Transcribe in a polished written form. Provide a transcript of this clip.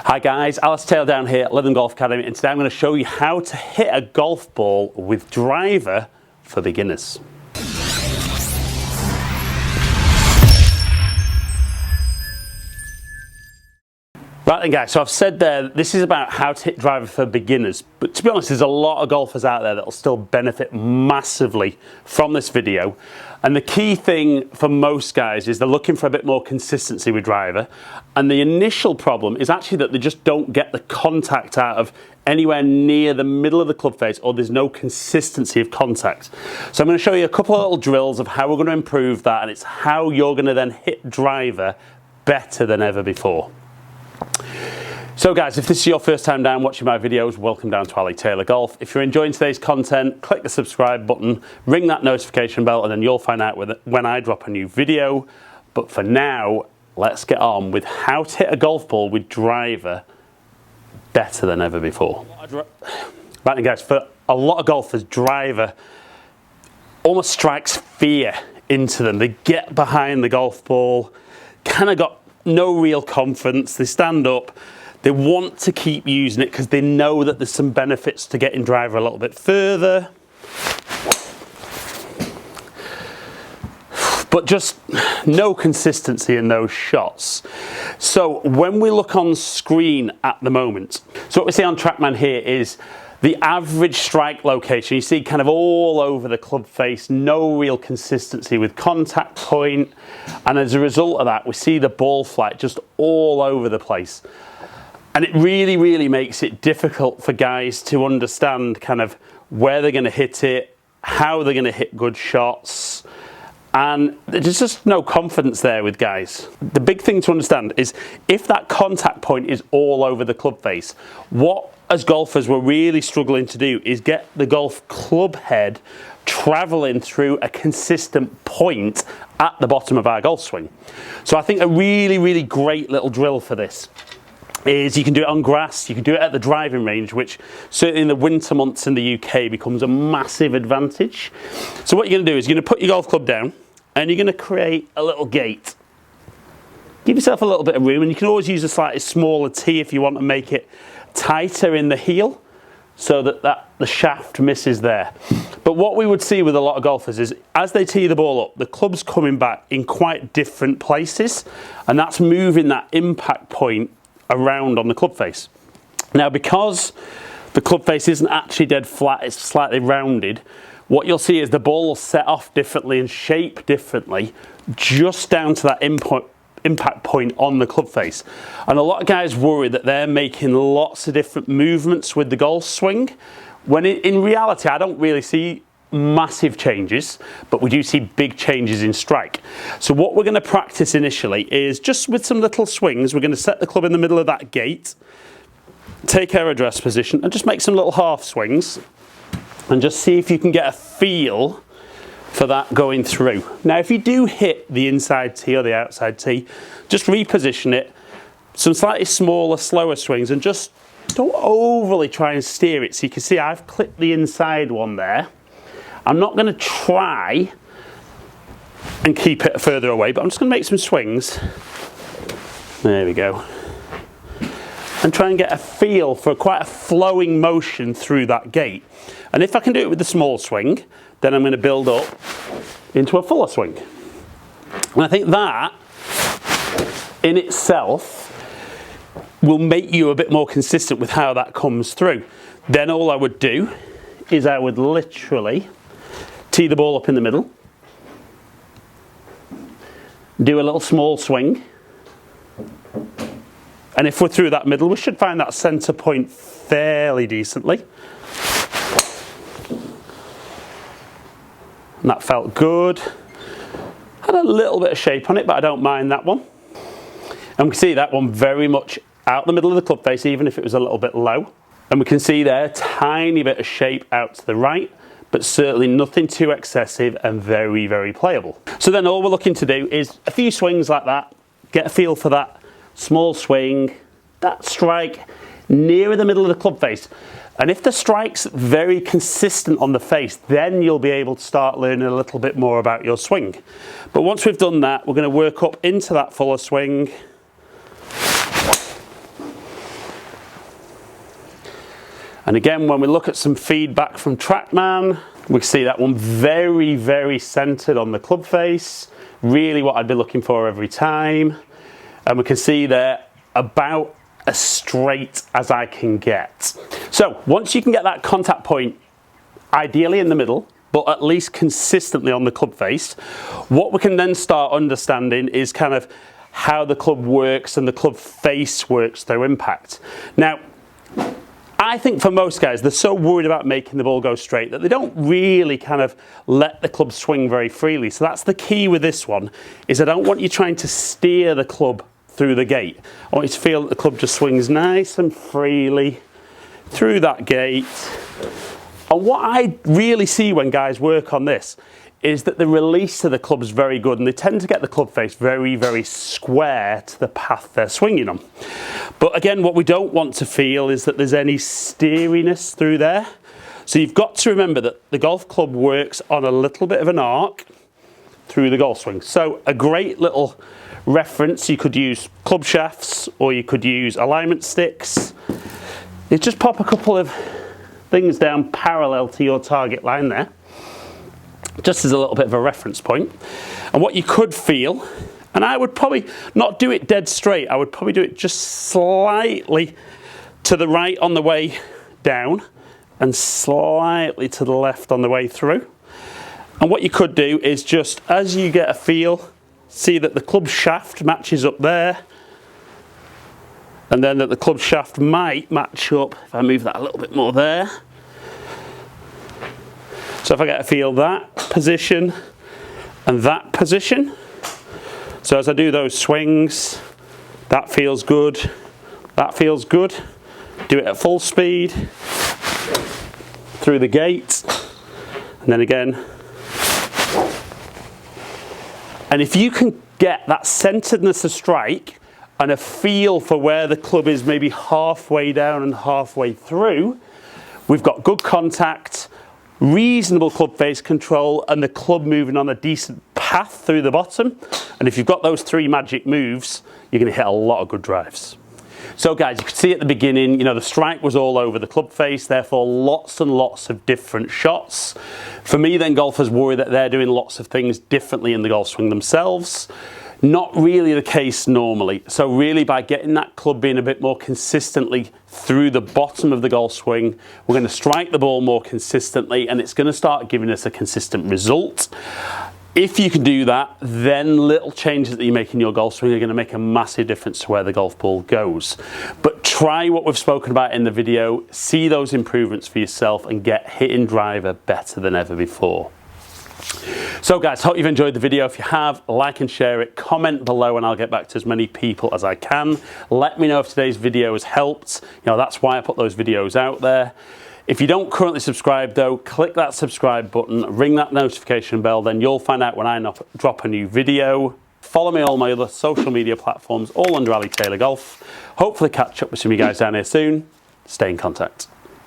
Hi guys, Alistair Taylor down here at Living Golf Academy, and today I'm going to show you how to hit a golf ball with driver for beginners. Right then guys, so I've said there, this is about how to hit driver for beginners, but to be honest, there's a lot of golfers out there that will still benefit massively from this video. And the key thing for most guys is they're looking for a bit more consistency with driver, and the initial problem is actually that they just don't get the contact out of anywhere near the middle of the club face, or there's no consistency of contact. So I'm going to show you a couple of little drills of how we're going to improve that, and it's how you're going to then hit driver better than ever before. So guys, if this is your first time down watching my videos, welcome down to Ali Taylor Golf. If you're enjoying today's content, click the subscribe button, ring that notification bell, and then you'll find out when I drop a new video. But for now, let's get on with how to hit a golf ball with driver better than ever before. Right then guys, for a lot of golfers, driver almost strikes fear into them. They get behind the golf ball, kind of got no real confidence. They stand up, they want to keep using it because they know that there's some benefits to getting driver a little bit further, but just no consistency in those shots. So when we look on screen at the moment, so what we see on TrackMan here is the average strike location. You see kind of all over the club face, no real consistency with contact point, and as a result of that we see the ball flight just all over the place. And it really makes it difficult for guys to understand kind of where they're going to hit it, how they're going to hit good shots, and there's just no confidence there with guys. The big thing to understand is if that contact point is all over the club face, what as golfers we're really struggling to do is get the golf club head traveling through a consistent point at the bottom of our golf swing. So I think a really great little drill for this is you can do it on grass, you can do it at the driving range, which certainly in the winter months in the UK becomes a massive advantage. So what you're going to do is you're going to put your golf club down and you're going to create a little gate. Give yourself a little bit of room, and you can always use a slightly smaller tee if you want to make it tighter in the heel so that the shaft misses there. But what we would see with a lot of golfers is as they tee the ball up, the club's coming back in quite different places, and that's moving that impact point around on the club face. Now because the club face isn't actually dead flat, it's slightly rounded, what you'll see is the ball will set off differently and shape differently just down to that impact point on the club face. And a lot of guys worry that they're making lots of different movements with the golf swing, when in reality I don't really see massive changes, but we do see big changes in strike. So what we're going to practice initially is just with some little swings. We're going to set the club in the middle of that gate, take our address position, and just make some little half swings and just see if you can get a feel for that going through. Now if you do hit the inside tee or the outside tee, just reposition it, some slightly smaller, slower swings, and just don't overly try and steer it. So you can see I've clipped the inside one there. I'm not going to try and keep it further away, but I'm just going to make some swings. There we go. And try and get a feel for quite a flowing motion through that gate. And if I can do it with the small swing, then I'm going to build up into a fuller swing. And I think that in itself will make you a bit more consistent with how that comes through. Then all I would do is I would literally tee the ball up in the middle, do a little small swing, and if we're through that middle we should find that centre point fairly decently. And that felt good. Had a little bit of shape on it, but I don't mind that one. And we can see that one very much out the middle of the club face, even if it was a little bit low. And we can see there a tiny bit of shape out to the right, but certainly nothing too excessive and very playable. So then all we're looking to do is a few swings like that, get a feel for that small swing, that strike nearer the middle of the club face. And if the strike's very consistent on the face, then you'll be able to start learning a little bit more about your swing. But once we've done that, we're going to work up into that fuller swing. And again, when we look at some feedback from TrackMan, we see that one very, very centered on the club face. Really what I'd be looking for every time. And we can see there about as straight as I can get. So once you can get that contact point, ideally in the middle, but at least consistently on the club face, what we can then start understanding is kind of how the club works and the club face works through impact. Now, I think for most guys, they're so worried about making the ball go straight that they don't really kind of let the club swing very freely. So that's the key with this one, is I don't want you trying to steer the club through the gate. I want you to feel that the club just swings nice and freely through that gate. And what I really see when guys work on this is that the release of the club is very good, and they tend to get the club face very, very square to the path they're swinging on. But again, what we don't want to feel is that there's any steeriness through there. So you've got to remember that the golf club works on a little bit of an arc through the golf swing. So a great little reference, you could use club shafts or you could use alignment sticks. You just pop a couple of things down parallel to your target line there, just as a little bit of a reference point. And what you could feel, and I would probably not do it dead straight, I would probably do it just slightly to the right on the way down and slightly to the left on the way through. And what you could do is just, as you get a feel, see that the club shaft matches up there, and then that the club shaft might match up, if I move that a little bit more there. So if I get a feel that position and that position, so as I do those swings, that feels good, that feels good. Do it at full speed, through the gate, and then again. And if you can get that centeredness of strike and a feel for where the club is maybe halfway down and halfway through, we've got good contact, reasonable club face control, and the club moving on a decent path through the bottom. And if you've got those three magic moves, you're going to hit a lot of good drives. So guys, you could see at the beginning, you know, the strike was all over the club face, therefore lots and lots of different shots. For me then, golfers worry that they're doing lots of things differently in the golf swing themselves. Not really the case normally. So really, by getting that club being a bit more consistently through the bottom of the golf swing, we're going to strike the ball more consistently, and it's going to start giving us a consistent result. If you can do that, then little changes that you make in your golf swing are going to make a massive difference to where the golf ball goes. But try what we've spoken about in the video, see those improvements for yourself, and get hitting driver better than ever before. So guys, hope you've enjoyed the video. If you have, like and share it, comment below, and I'll get back to as many people as I can. Let me know if today's video has helped. You know, that's why I put those videos out there. If you don't currently subscribe though, click that subscribe button, ring that notification bell, then you'll find out when I drop a new video. Follow me on all my other social media platforms, all under Ali Taylor Golf. Hopefully catch up with some of you guys down here soon. Stay in contact.